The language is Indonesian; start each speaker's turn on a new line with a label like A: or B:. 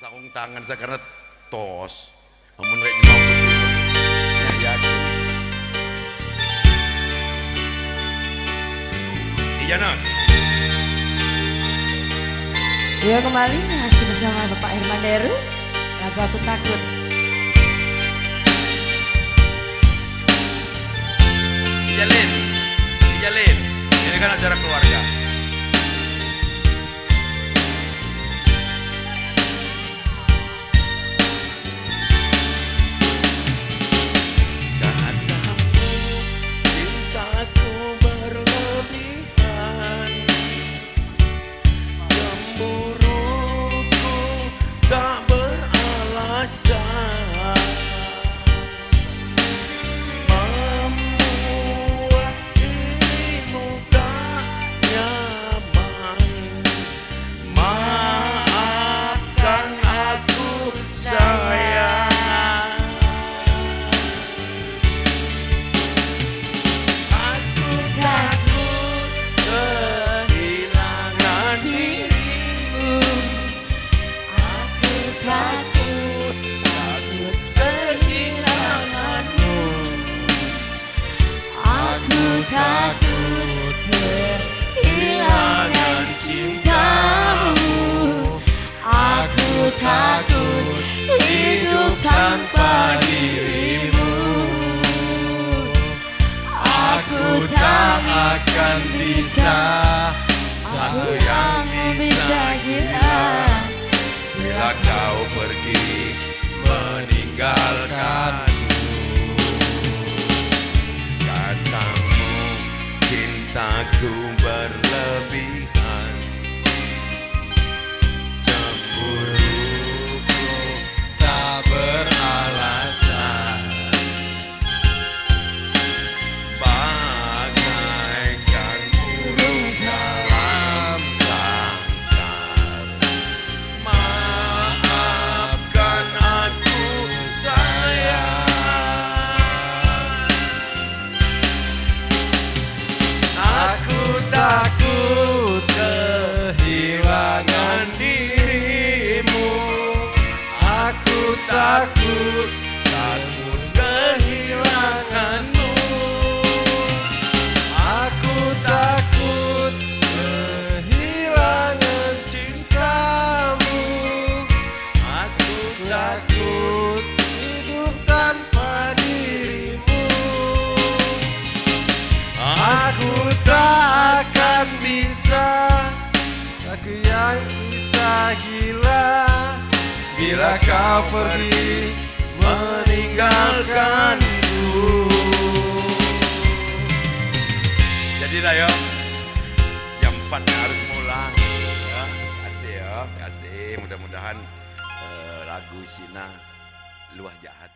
A: sarung tangan saya karena tos amun rek nyokot ya iya Nos.
B: Ya kembali masih bersama Bapak Herman Deru, lagu Aku Takut.
A: Dijalin, ini kan acara keluarga.
B: Takut kehilangan cintamu. Aku takut hidup tanpa dirimu. Aku tak akan bisa, aku yang bisa kira
A: bila kau pergi meninggalkanku. Cintaku berlebihan, cemburuku tak beralasan, bagaikan burung dalam sangkar. Maafkan aku sayang. Takut kehilangan dirimu. Aku takut kehilanganmu. Aku takut kehilangan cintamu. Aku takut hidup tanpa dirimu. Aku tak akan bisa, aku yang bisa gila bila kau pergi meninggalkanku. Jadilah yo, jam 4 harus mulai ya. Kasih ya, kasih. Mudah-mudahan lagu Sina luah jahat.